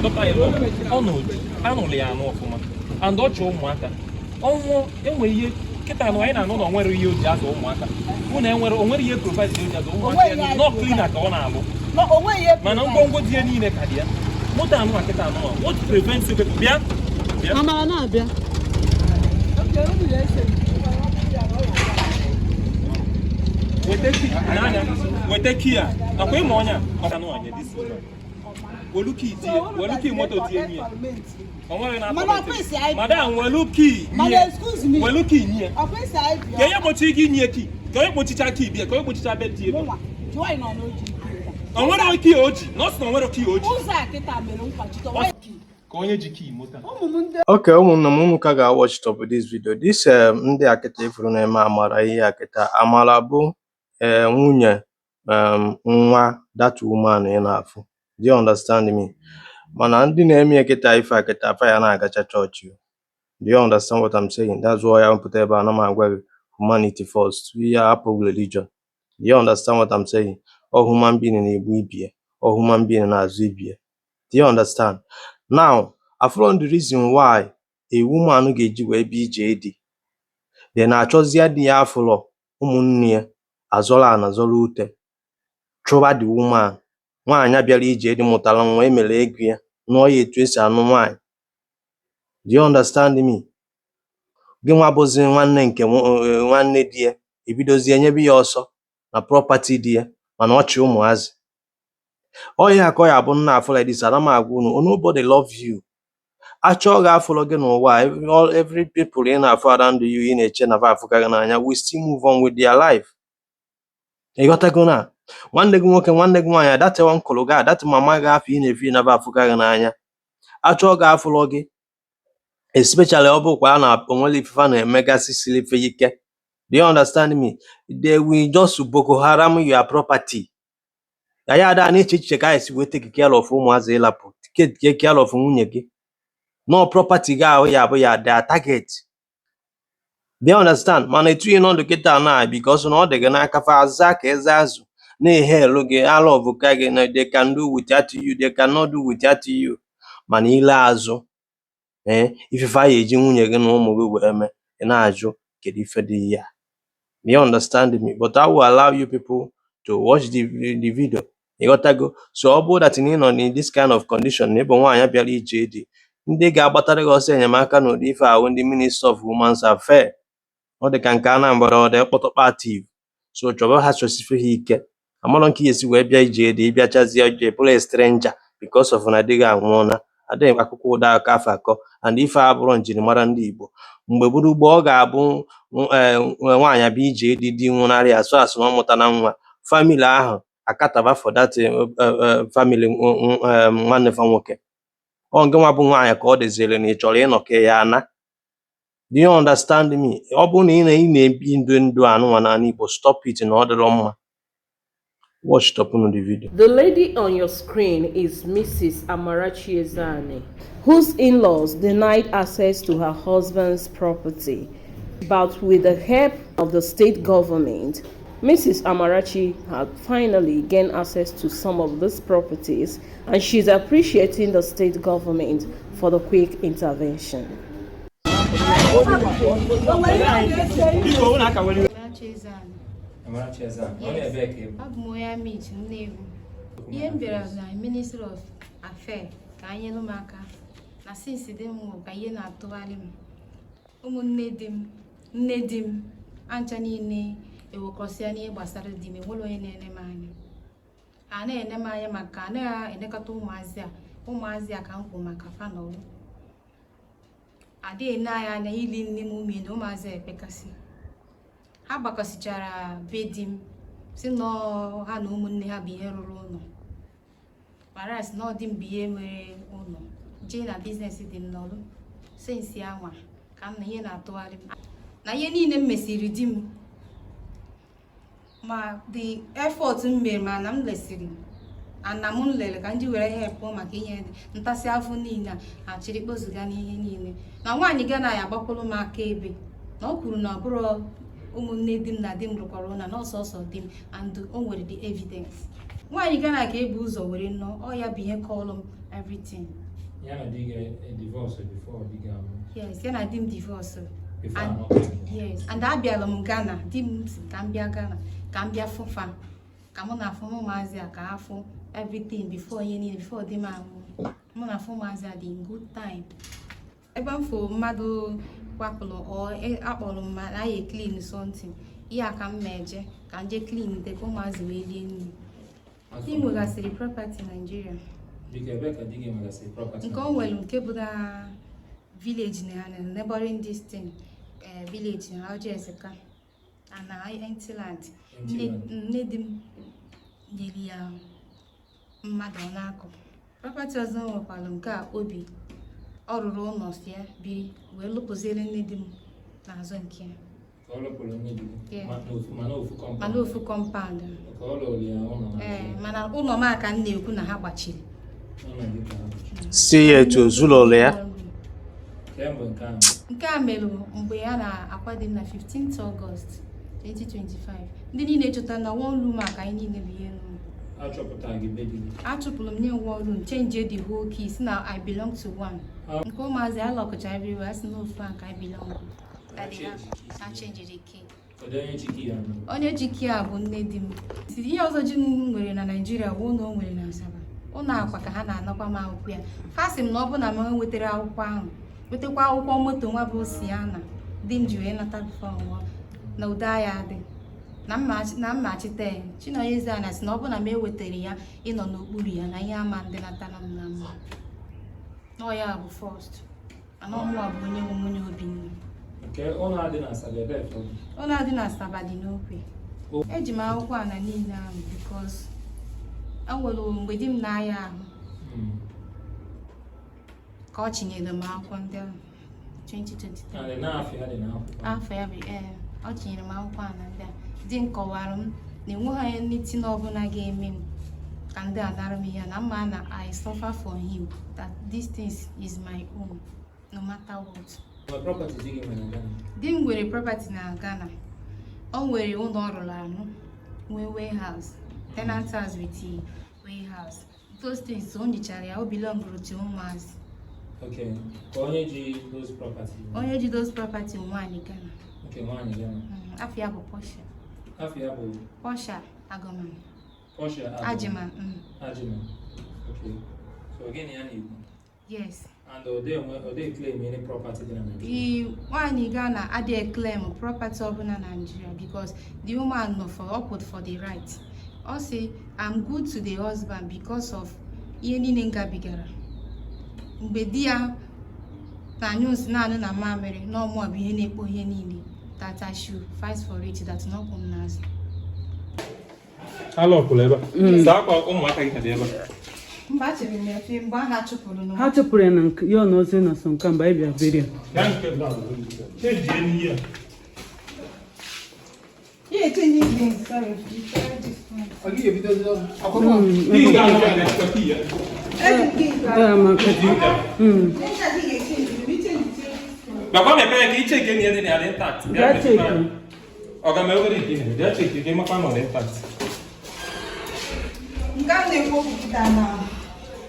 the other time anụrụ ya anụ ọfụma and ọ chọọ ụmụaka ọnwụ enwe ihe kịta na anyị na-anụ na onwere ihe o ji azụ ụmụaka mụ na onwere ihe provide o ji azụ ụmụaka ya nọ cleaner ka ọ na-alụ mana ngwongwo dị ya niile ka dị ya moto anụ kịta anụ what prevents you bịa amara na-abịa weta key a nakwa ịma ọnya ọka nụ anya disi weluki moto tie nye onwere na madam weluki nye ka onye gbochi gị nye ki ka onye gbochicha ki bịa ka onye gbochicha be tie onwere ki oji nọọsụ na onwere ki oji ka onye ji ki moto Okay, ụmụnne m unu ka ga-watch top this video. This ndị akịta ifuru na-eme Amara ihe akịta. Amara bụ nwunye nwa that woman ị na-afụ. Do you understand me? Mana ndị na-eme akịta ife akịta afa ya na-agacha chọọchị. Do you understand what I'm saying? That's why I put ebe ana m agwa gị humanity first. We are apple religion. Do you understand what I'm saying? All human being na-egbu ibie. All human being na-azụ ibie. Do you understand? Now, I found the reason why a woman ga-eji wee be ije then achọzie di ya afụlọ ụmụnne ya azọrọ ana zọrọ ute chụba the woman nwaanyị bịara ije mụtara nwa emere ego ya nụọ ya etu esi anụ nwaanyị. Do you understand me? Gị nwa bụzi nwanne nke nwanne di ya ebidozie nyebe ya ọsọ na property di ya mana ọchị ụmụazị ya akọ ya bụ nna afọ like this. Ana m agwa unu nobody love you. Achọ ga-afụlọ gị n'ụwa every people ị na-afụ around you ị na-eche na afụkaghị n'anya we still move on with their life. Ịghọtago na nwanne gị nwoke nwanne gị nwaanyị dat one kụrụ ga dat mama gị afọ ị na-efi na afụkaghị n'anya achọ ga-afụlọ gị especially ọ bụkwa a na-onwere ifufe na-emegasị siri ife ike. Do you understand me? They will just Boko Haram your property. Ya ada na-eche echiche ka esi wee take care of ụmụazị ịlapụ take care of nwunye gị. No property ga ya bụ ya their target. They understand? Mana etu ị nọ dọkịta na because na ọ dị gị n'aka fa aza ka eze azụ na-ehe elu gị ala ọvụka gị na they can do without you, they cannot do without you. Mana ile azụ ife ya eji nwunye gị na ụmụ gị wee mee ị na-ajụ kedu ife dị ya. You understand me? But I will allow you people to watch the video. You got to go. So ọ bụrụ that ị nọ in this kind of condition na ịbụ nwaanyị bịara ije dị ndị ga-agbatara gị ọsọ enyemaka n'ụdị ife ahụ ndị Minister of Women's Affairs ọ dị ka nke Anambra ọ dị kpọtọkpa active so chọba ha chọsife ha ike amarọ nke esi wee bịa ije dị ịbịachazie ije bụrụ stranger because of na adịghị anwụọna adịghị akụkọ ụda aka afọ akọ and ife abụrụ njirimara ndị Igbo mgbe gburu ugbo ọ ga-abụ nwaanyị bịa ije dị nwụnarị asụ asụ na ọmụta na nwa family ahụ akataba for that family nwanne fa nwoke ọ nke nwa bụ nwaanyị ka ọ dịzire na ị chọrọ ịnọke ya ana. Do you understand me? Ọ bụ na ị na-ebi ndụ anụnwa n'ala Igbo stop it na ọ dịrọ mma. Watch stop on the video. The lady on your screen is Mrs. Amarachi Ezani, whose in-laws denied access to her husband's property. But with the help of the state government, Mrs. Amarachi had finally gained access to some of these properties, and she's appreciating the state government for the quick intervention. Ministry of Affairs ka anyị nụ maka na since dị m ka ihe na-atụgharị m ụmụnne di m ancha niile ewekọsịa n'ihe gbasara di m enwere onye na-ene m anya a na-ene m anya maka a na-enekọta ụmụazị a ka m kwụ maka fanọlụ adịghị ene anyị anya ili nne m ume na ụmụazị ekpekasị ha gbakọsịchara be di m si na ha na ụmụnne ha bụ ihe rụrụ ụlọ maras na ọ dị m bụ ihe nwere ụlọ jee na biznes dị m n'ọrụ sensi anwa ka m na ihe na-atụgharị m na ihe niile m mesiri di m ma the effort m mere ma na m lesiri ana m nlele ka ndị were help maka ihe ntasị afọ niile a chịrị kpozuga n'ihe niile na nwaanyị ga na ya agbakwuru m aka ebe na ọ kwuru na ọ bụrụ ụmụnne di m na di m rụkwara ụna na ọsọsọ di m and o nwere the evidence nwaanyị Ghana ka ebu ụzọ were nnọọ ọ ya bụ ihe kọlụ m everything. Ya na di gị divorce before di gị amụ. Yes, ya na di m divorce. Before And amụ. yes, and abịala m Ghana, di m si ka m bịa Ghana, ka m bịa fụfa, ka mụ na afụ ụmụazị a ka ha fụ everything before ihe niile, before di m amụ. Mụ na afụ ụmụazị a dị in good time. Ebe m fụ mmadụ kwapụrụ ọ akpọrọ m ma na ya clean something, ihe a ka m meje ka m jee clean te ka ụmụazị wee rie nri. Di m nwegasịrị property Nigeria. Biko ebe ka di gị nwegasịrị property? Nke o nwere nke bụ na village na neighboring distant village na Ojesika na empty land. Nne di m nyere ya mmadụ n'akụ. Property ọzọ nwekwara nke a obi ọ rụrụ ụlọ si ya biri wee lụpụziere nne di m n'azụ nke ya. Ka ọ lụpụrụ nne di gị? Mana ofu compound. Ka ọ lụrụ ya ụlọ? Mana ụlọ m aka m na-ekwu na ha gbachiri. Si ya etu ozulọla ya. Nke a mere mgbe ya na-akwado na 15th August 2025. Ndị niile chọtara na one room aka anyị niile bụ ihe nụ. Achụpụrụ m nye one room, change the whole key, si na I belong to one. Nke ụmụazị alọkụcha everywhere, si na ofu aka I belong to. I change the key. Onye ji key a bụ nne di m. Ihe ọzọ ji m nwere na Nigeria bụ ụlọ o nwere na Asaba. Ụlọ akwa ka ha na-anakwa m akwụkwọ ya. Ha sị m na ọ bụ na m nwetara akwụkwọ ahụ, wetakwa akwụkwọ moto nwa bụ Siana, di m ji wee nata bifo nwa na udo ya dị na mmachite ya. Chinonye Ana sị na ọ bụ na m ewetara ya ịnọ n'okpuru ya na ihe ama ndị natara m na mma. Nọ ya bụ first. Ana ọmụwa bụ onye nwe nwunye Obinna. Ụlọ adị na Asaba ebe ụfọdụ? Ụlọ adị na Asaba dị n'Okwe. Eji m akwụkwọ ana niile ahụ because enwere mgbe di m na-aya ahụ ka ọ chinyere m akwụkwọ ndị ahụ 2023. Afọ ya bụ ọ chinyere m akwụkwọ ana ndị a. Di m kọwara m na enweghị onye nti n'ọbụla ga-eme m ka ndị a dara m ya na mma na I suffer for him, that this thing is my own no matter what. Di m nwere property na Ghana. O nwere ụlọ ọ rụrụ arụ, nwee warehouse, tenant house with the warehouse. Those things o nyichara ya, o belong to ụmụazị. Okay. Onye ji those property? Onye ji those property nwaanyị Ghana. Okay, nwaanyị Ghana. Afọ ya bụ Portia. Afọ ya bụ? Portia Agoman. Portia Ajiman. Ajiman. Okay. So again, ya na-ekwu? Yes. And they claim any property in The Nigeria? nwaanyị Ghana adịghị claim property ọbụla na Nigeria because the woman nọ for upward for the right. Ọ sị, I'm good to the husband because of ihe niile ngabigara. Mgbe di ya na-anyụ nsị naanị na mamịrị na ọmụa bụ ihe na-ekpo ihe niile, that I should fight for it, that n'ọkwụ m n'azụ. Alọpụrụ ebe a. Saa akwa ụmụaka gị ka dị ebe a. Mgbe a chere m efe mgbe a ha-achụpụrụ n'ụwa. Ha chụpụrụ ya na ya ọ nọzi na so nka mgbe anyị bịa biri ya. Ya nke bụ chejie n'ihe a. Yeah, change it. Sorry. Bakwa mepere ka iche gị na ya dị intact. Ọ ga mewere gị na ya check gị makwa na ọ dị intact. Nga na-ekwu okupụta na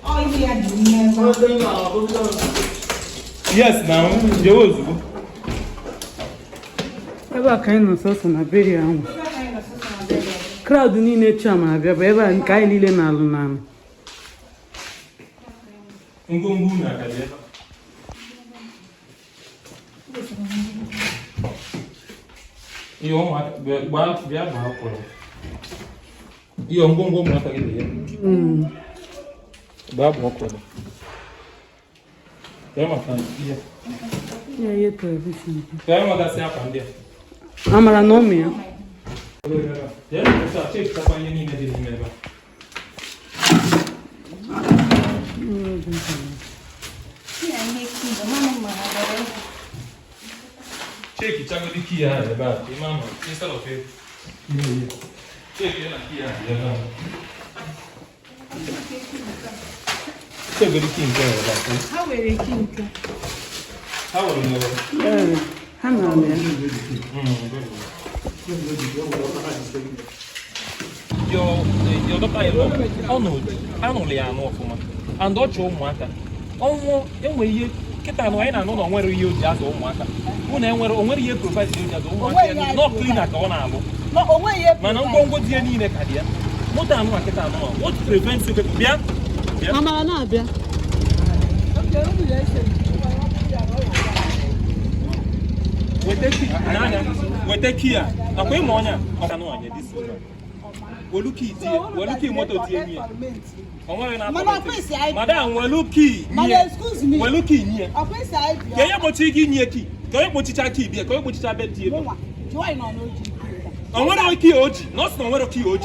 ọ ihe ya dị n'ebe. Yes, na jewe ozugbo. Ebe a ka anyị nọ sọsọ na beri ahụ. Crowd niile chama abịa bụ ebe a nke anyị niile na-alụ n'anụ. Ngwongwo na aka dị ebe. Ihe ụmụaka bịa gbaa akwụrụ. Ihe ngwongwo ụmụaka gị dị ya. Gbaa gbaa akwụrụ. Kaya maka ihe. Ya ihe telivishọn. Kaya maka si akwa ndị a. Amara na ụmụ ya. Ya na-esa chekwa ihe niile dị n'ime ebe a. Cheki chagodi key ya ebe a. Imam instead of it. Cheki na key ya ebe a. Chegodi key nke ebe a. Ha were key nke. Ha were n'ebe. Ha na-alụ ya. your daughter-in-law anụrụ ya anụ ọfụma and ọ chọọ ụmụaka ọnwụ enwe ihe kịta nụ anyị na-anụ na o nwere ihe o ji azụ ụmụaka o nwere ihe provide o ji azụ ụmụaka ya nọ cleaner ka ọ na-alụ mana ngwongwo di ya niile ka dị ya moto anụ a kịta anụ what prevents you bịa Amara na-abịa. weta key a nakwa ịma onye a ọka nụ anya dis welu key moto tie nye onwere na madam welu key nye ka onye gbochi gị nye key ka onye gbochicha key bịa ka onye gbochicha be tie onwere key oji nọọsụ na onwere key oji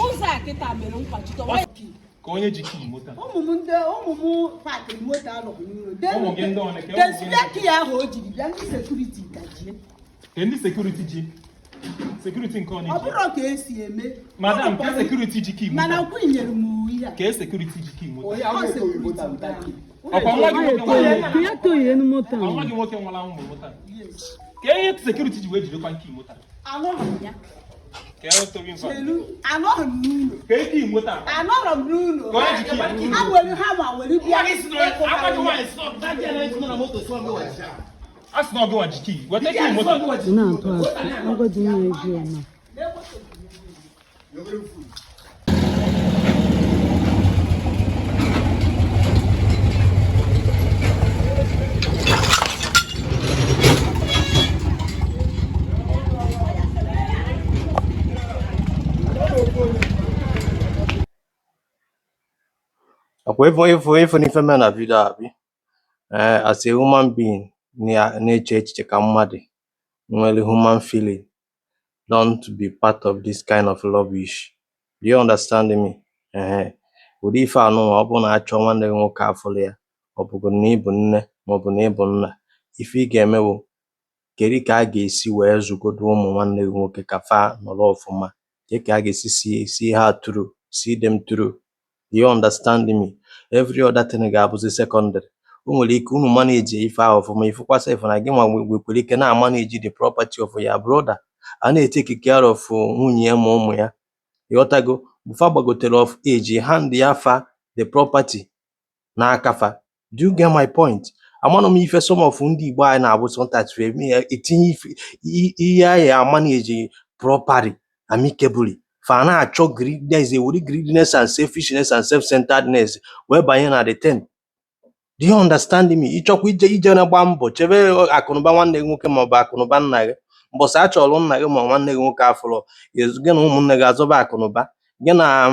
ka onye ji key moto ụmụ paakịrị moto alụghị n'ụlọ ụmụ gị ndị ọnụ ka despleki ya ahụ o jiri bịa ndị sekuriti gajie ka ndị sekuriti ji sekuriti nke ọ ọ bụrụ ka esi eme madam ka sekuriti ji key moto mana kwụ nyere m ihe a ka sekuriti ji key moto ọkwa nwa gị nwoke Ka ya toghị enu moto ahụ. nwa gị nwoke nwara ụmụ moto ka ihe sekuriti ji wee jidekwa nke moto anọghị m ya ka ya toghị mfa anọghị m n'ụlọ ka eke moto anọrọ m n'ụlọ ka onye ji key ha were ha ma were bịa a sị na ọgụ nwa ji key weta key moto Ị na-atụ asị. Agwadi nwa eji ọma. Akwa ifu n'ife mere na vidio a bi as a human being na-eche echiche ka mmadụ nwere human feeling, don't be part of this kind of rubbish. Do you understand me? Ụdị ife anụnwa ọ bụ na achọ nwanne gị nwoke afụrụ ya ọ bụgo na ịbụ nne maọbụ na ịbụ nna, ife ị ga-eme bụ kedu ka a ga-esi wee zụgodo ụmụ nwanne gị nwoke ka fa nọrọ ọfụma, ka a ga-esi see ha through, see them through. Do you understand me? Every other thing ga-abụzi secondary. O nwere ike unu manage ife ahụ ọfụma, ifekwasa ife na gị nwa nwekwara ike na manage the property of ya brother, a na-etake care of nwunye ya ma ụmụ ya. Ịghọtago, bụfa gbagotere of age, hand ya fa the property n'aka fa. Do you get my point? Amanụ m ife some of ndị Igbo anyị na-abụ sometimes etinye ihe anyị amanage properly amicably. Fa na-achọ there is a word greediness and selfishness and self-centeredness wee banye na the ten. Do you understand me? Ịchọkwa ije na-agba mbọ chebe akụnụba nwanne gị nwoke maọbụ akụnụba nna gị, mbọsị achọrọ nna gị ma nwanne gị nwoke afụrụ gị na ụmụnne gị azọba akụnụba, gị na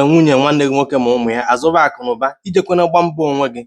nwunye nwanne gị nwoke ma ụmụ ya azọba akụnụba, ijekwana gba mbọ onwe gị.